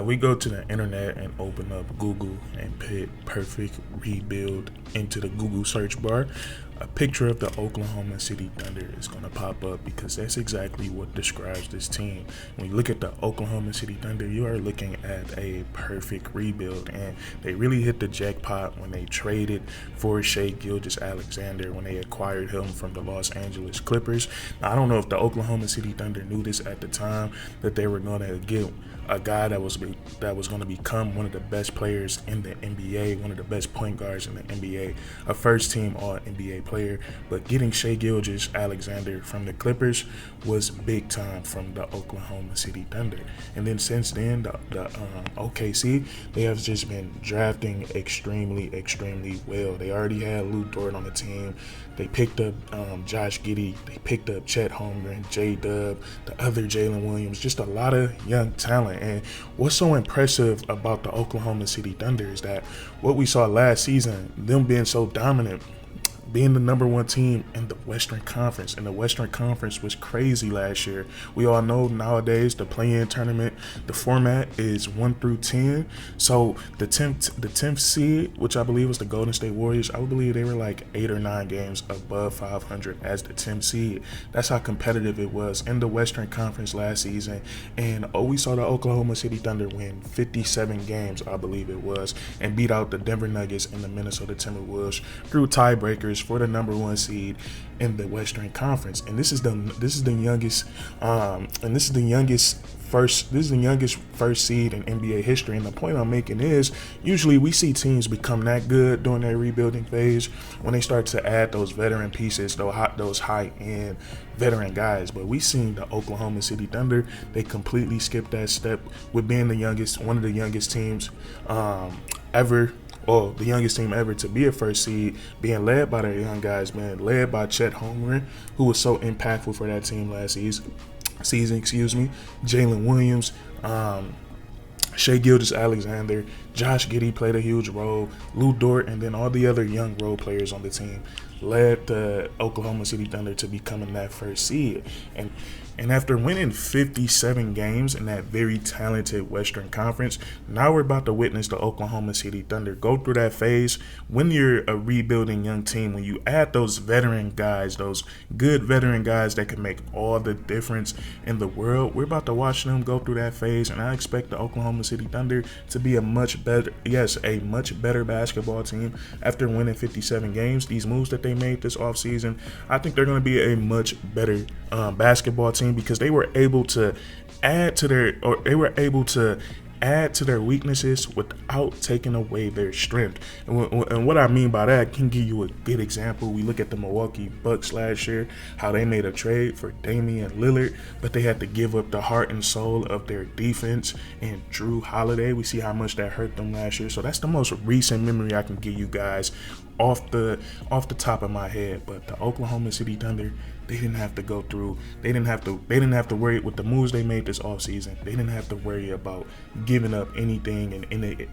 We go to the internet and open up Google and put perfect rebuild into the Google search bar. A picture of the Oklahoma City Thunder is going to pop up because that's exactly what describes this team. When you look at the Oklahoma City Thunder, you are looking at a perfect rebuild, and they really hit the jackpot when they traded for gilgeous-alexander when they acquired him from the Los Angeles Clippers. Now, I don't know if the Oklahoma City Thunder knew this at the time, that they were going to get a guy that was going to become one of the best players in the NBA, one of the best point guards in the NBA, a first-team All-NBA player. But getting gilgeous-alexander from the Clippers was big time from the Oklahoma City Thunder. And then since then, the OKC, they have just been drafting extremely well. They already had Lou Dort on the team. They picked up Josh Giddey. They picked up Chet Holmgren, J-Dub, the other Jalen Williams, just a lot of young talent. And what's so impressive about the Oklahoma City Thunder is that what we saw last season, them being so dominant, being the number one team in the Western Conference. And the Western Conference was crazy last year. We all know nowadays the play-in tournament, the format is 1 through 10. So the 10th seed, which I believe was the Golden State Warriors, I believe they were like 8 or 9 games above 500 as the 10th seed. That's how competitive it was in the Western Conference last season. And we saw the Oklahoma City Thunder win 57 games, I believe it was, and beat out the Denver Nuggets and the Minnesota Timberwolves through tiebreakers for the number one seed in the Western Conference. And this is the youngest first seed in NBA history. And the point I'm making is, usually we see teams become that good during their rebuilding phase when they start to add those veteran pieces, those high-end veteran guys. But we seen the Oklahoma City Thunder, they completely skipped that step with being one of the youngest teams ever. Or the youngest team ever to be a first seed, being led by their young guys, being led by Chet Holmgren, who was so impactful for that team last season. Jalen Williams, gilgeous-alexander, Josh Giddey played a huge role, Lou Dort, and then all the other young role players on the team led the Oklahoma City Thunder to becoming that first seed. And after winning 57 games in that very talented Western Conference, now we're about to witness the Oklahoma City Thunder go through that phase. When you're a rebuilding young team, when you add those veteran guys, those good veteran guys that can make all the difference in the world, we're about to watch them go through that phase. And I expect the Oklahoma City Thunder to be a much better basketball team after winning 57 games. These moves that they made this offseason, I think they're going to be a much better basketball team, because they were able to add to their weaknesses without taking away their strength. And what I mean by that, I can give you a good example. We look at the Milwaukee Bucks last year, how they made a trade for Damian Lillard, but they had to give up the heart and soul of their defense and Drew Holiday. We see how much that hurt them last year. So that's the most recent memory I can give you guys off the top of my head. But the Oklahoma City Thunder, they didn't have to worry with the moves they made this offseason. They didn't have to worry about giving up anything in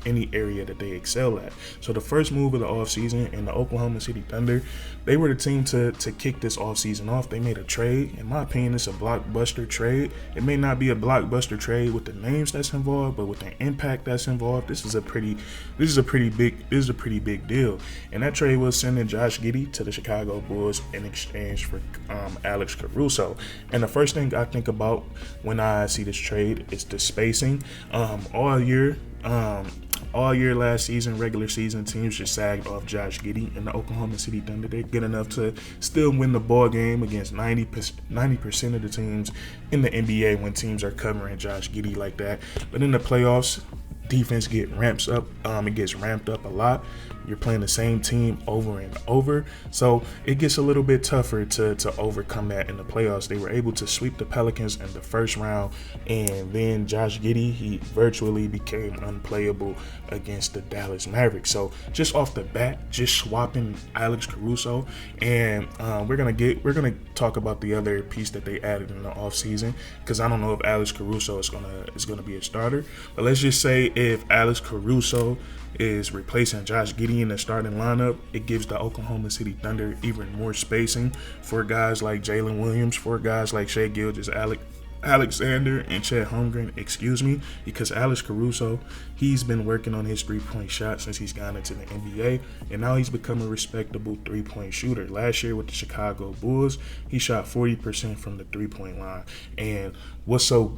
any area that they excel at. So the first move of the offseason in the Oklahoma City Thunder, they were the team to kick this offseason off. They made a trade. In my opinion, it's a blockbuster trade. It may not be a blockbuster trade with the names that's involved, but with the impact that's involved, this is a pretty big deal. And that trade was sending Josh Giddey to the Chicago Bulls in exchange for Alex Caruso. And the first thing I think about when I see this trade is the spacing. All year last season, regular season, teams just sagged off Josh Giddey, and the Oklahoma City Thunder, they're good enough to still win the ball game against 90% of the teams in the NBA when teams are covering Josh Giddey like that. But in the playoffs, defense gets ramped up a lot. You're playing the same team over and over, so it gets a little bit tougher to overcome that in the playoffs. They were able to sweep the Pelicans in the first round, and then Josh Giddey, he virtually became unplayable against the Dallas Mavericks. So just off the bat, just swapping Alex Caruso, and we're gonna talk about the other piece that they added in the offseason, because I don't know if Alex Caruso is gonna be a starter, but let's just say if Alex Caruso is replacing Josh Giddey in the starting lineup, it gives the Oklahoma City Thunder even more spacing for guys like Jalen Williams, for guys like Alexander and Chet Holmgren, because Alex Caruso, he's been working on his three-point shot since he's gotten into the NBA, and now he's become a respectable three-point shooter. Last year with the Chicago Bulls, he shot 40% from the three-point line. And what's so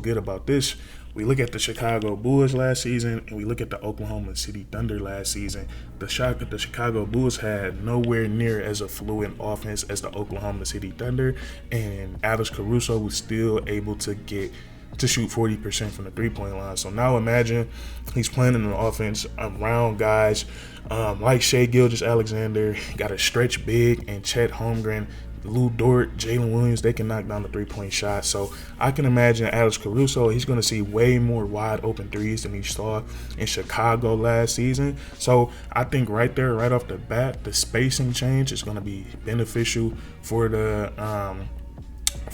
good about this? We look at the Chicago Bulls last season, and we look at the Oklahoma City Thunder last season. The Chicago Bulls had nowhere near as a fluid offense as the Oklahoma City Thunder, and Alex Caruso was still able to shoot 40% from the three-point line. So now imagine he's playing in an offense around guys like Shai Gilgeous-Alexander, got a stretch big, and Chet Holmgren, Lou Dort, Jalen Williams, they can knock down the three-point shot. So I can imagine Alex Caruso, he's going to see way more wide open threes than he saw in Chicago last season. So I think right there, right off the bat, the spacing change is going to be beneficial for the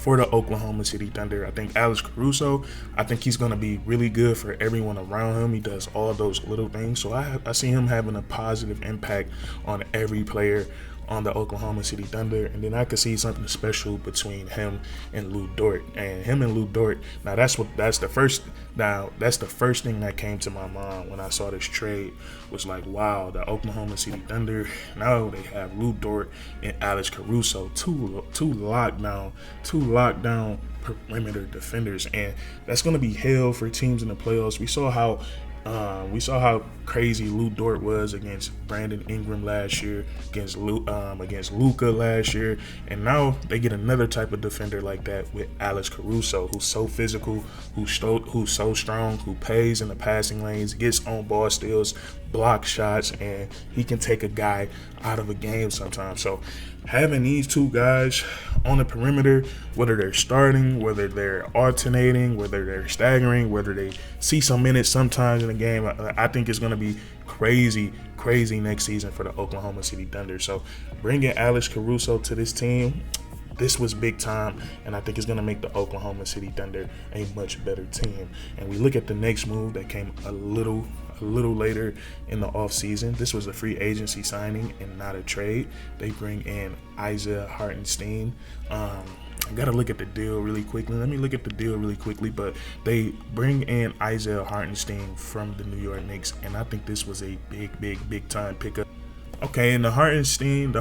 Oklahoma City Thunder. I think Alex Caruso, I think he's going to be really good for everyone around him. He does all those little things. So I see him having a positive impact on every player on the Oklahoma City Thunder, and then I could see something special between him and Lou Dort. Now that's the first thing that came to my mind when I saw this trade, was like, wow, the Oklahoma City Thunder, now they have Lou Dort and Alex Caruso, two lockdown perimeter defenders, and that's going to be hell for teams in the playoffs. We saw how crazy Lou Dort was against Brandon Ingram last year, against Luka last year, and now they get another type of defender like that with Alex Caruso, who's so physical, who's so strong, who pays in the passing lanes, gets on ball steals, block shots, and he can take a guy out of a game sometimes. So having these two guys on the perimeter, whether they're starting, whether they're alternating, whether they're staggering, whether they see some minutes sometimes in the game, I think it's going to be crazy next season for the Oklahoma City Thunder. So bringing Alex Caruso to this team, this was big time, and I think it's going to make the Oklahoma City Thunder a much better team. And we look at the next move that came a little later in the offseason. This was a free agency signing and not a trade. They bring in Isaiah Hartenstein. I got to look at the deal really quickly. Let me look at the deal really quickly. But they bring in Isaiah Hartenstein from the New York Knicks, and I think this was a big time pickup. Okay, and the Hartenstein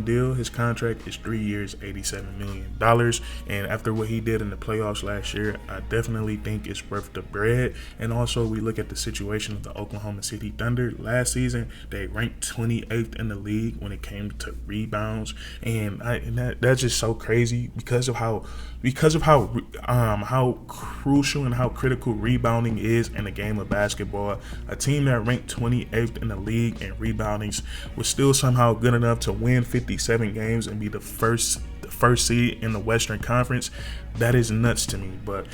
deal, his contract is 3 years, $87 million. And after what he did in the playoffs last year, I definitely think it's worth the bread. And also, we look at the situation of the Oklahoma City Thunder. Last season, they ranked 28th in the league when it came to rebounds. And that's just so crazy because of how crucial and how critical rebounding is in the game of basketball. A team that ranked 28th in the league in reboundings was still somehow good enough to win 57 games and be the first seed in the Western Conference. That is nuts to me. But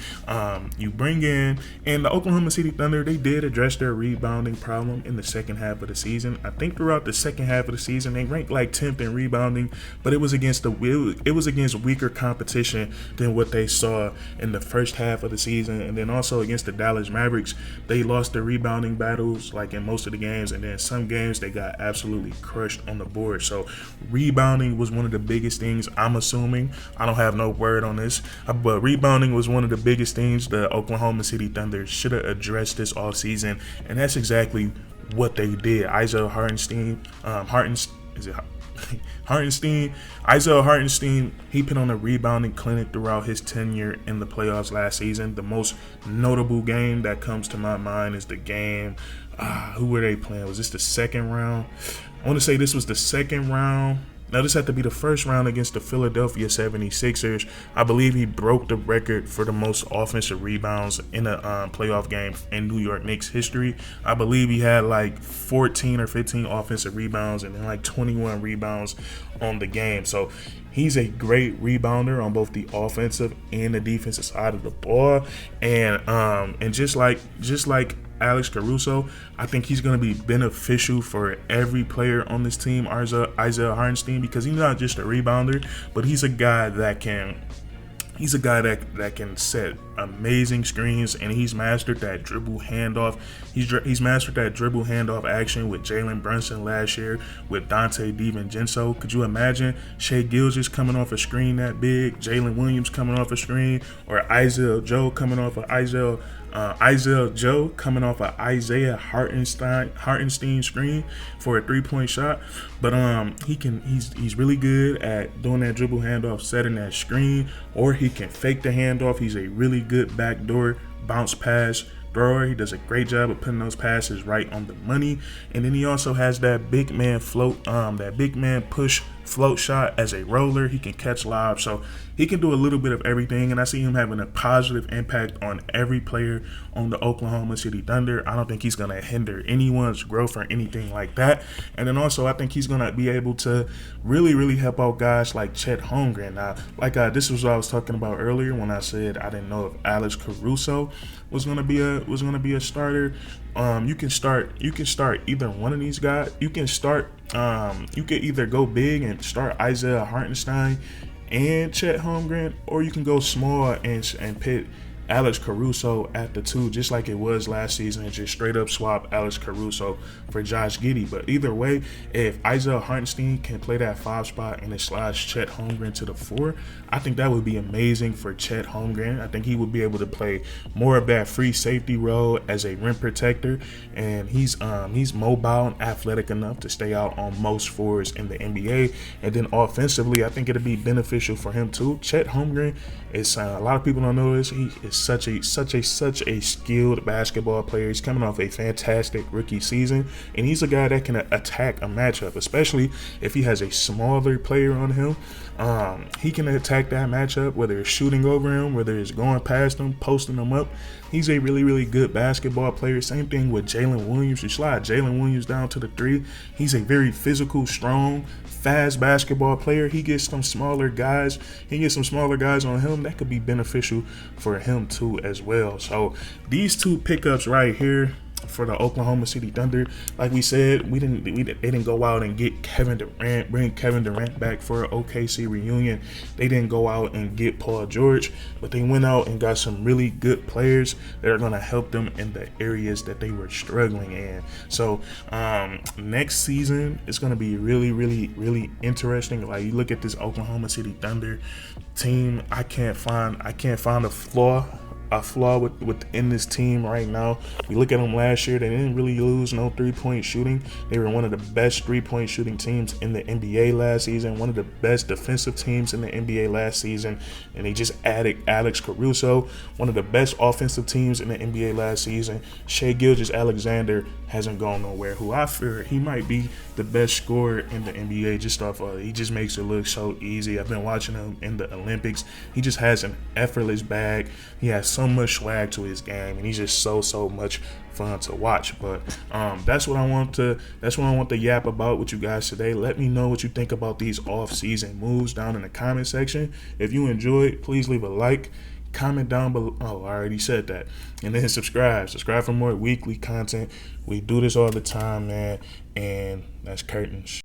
you bring in, and the Oklahoma City Thunder, they did address their rebounding problem in the second half of the season. I think throughout the second half of the season, they ranked like 10th in rebounding, but it was against weaker competition than what they saw in the first half of the season. And then also against the Dallas Mavericks, they lost their rebounding battles like in most of the games, and then some games they got absolutely crushed on the board. So rebounding was one of the biggest things, I'm assuming. I don't have no word on this, but rebounding was one of the biggest things the Oklahoma City Thunder should have addressed this offseason, and that's exactly what they did. Isaiah Hartenstein, Isaiah Hartenstein, he put on a rebounding clinic throughout his tenure in the playoffs last season. The most notable game that comes to my mind is the game, who were they playing? Was this the second round? I want to say this was the second round. Now, this had to be the first round against the Philadelphia 76ers. I believe he broke the record for the most offensive rebounds in a playoff game in New York Knicks history. I believe he had like 14 or 15 offensive rebounds and then like 21 rebounds on the game. So he's a great rebounder on both the offensive and the defensive side of the ball. And just like Alex Caruso, I think he's going to be beneficial for every player on this team, Isaiah Hartenstein, because he's not just a rebounder, but he's a guy that can He's a guy that can set amazing screens, and he's mastered that dribble handoff. He's mastered that dribble handoff action with Jalen Brunson last year with Dante DiVincenzo. Could you imagine Shai Gilgeous coming off a screen that big, Jalen Williams coming off a screen, or Isaiah Joe coming off of Isaiah Hartenstein screen for a 3-point shot? But he's really good at doing that dribble handoff, setting that screen, or he can fake the handoff. He's a really good backdoor bounce pass thrower. He does a great job of putting those passes right on the money. And then he also has that big man push float shot as a roller. He can catch lobs, so he can do a little bit of everything, and I see him having a positive impact on every player on the Oklahoma City Thunder. I don't think he's going to hinder anyone's growth or anything like that. And then also I think he's going to be able to really help out guys like Chet Holmgren. Now, this was what I was talking about earlier when I said I didn't know if Alex Caruso was going to be a starter. You can start either one of these guys. You can either go big and start Isaiah Hartenstein and Chet Holmgren, or you can go small and pit Alex Caruso at the 2, just like it was last season, and just straight up swap Alex Caruso for Josh Giddey. But either way, if Isaiah Hartenstein can play that 5 spot and it slides Chet Holmgren to the 4, I think that would be amazing for Chet Holmgren. I think he would be able to play more of that free safety role as a rim protector, and he's mobile and athletic enough to stay out on most fours in the NBA. And then offensively, I think it'd be beneficial for him too. Chet Holmgren is a lot of people don't know this. He is such a skilled basketball player. He's coming off a fantastic rookie season, and he's a guy that can attack a matchup, especially if he has a smaller player on him. He can attack that matchup, whether it's shooting over him, whether it's going past him, posting him up. He's a really good basketball player. Same thing with Jalen Williams. You slide Jalen Williams down to the 3. He's a very physical, strong, fast basketball player. He gets some smaller guys. On him. That could be beneficial for him too as well. So these 2 pickups right here for the Oklahoma City Thunder, like we said, they didn't go out and get bring Kevin Durant back for an OKC reunion. They didn't go out and get Paul George, but they went out and got some really good players that are going to help them in the areas that they were struggling in. So next season it's going to be really interesting. Like, you look at this Oklahoma City Thunder team, I can't find a flaw within this team right now. We look at them last year, they didn't really lose no 3-point shooting. They were one of the best 3-point shooting teams in the NBA last season, one of the best defensive teams in the NBA last season, and they just added Alex Caruso, one of the best offensive teams in the NBA last season. Shai Gilgeous-Alexander hasn't gone nowhere, who I fear he might be the best scorer in the NBA just off he just makes it look so easy. I've been watching him in the Olympics. He just has an effortless bag. He has so much swag to his game, and he's just so much fun to watch. But that's what I want to yap about with you guys today. Let me know what you think about these off-season moves down in the comment section. If you enjoyed, please leave a like, comment down below. Oh, I already said that. And then subscribe for more weekly content. We do this all the time, man. And that's curtains.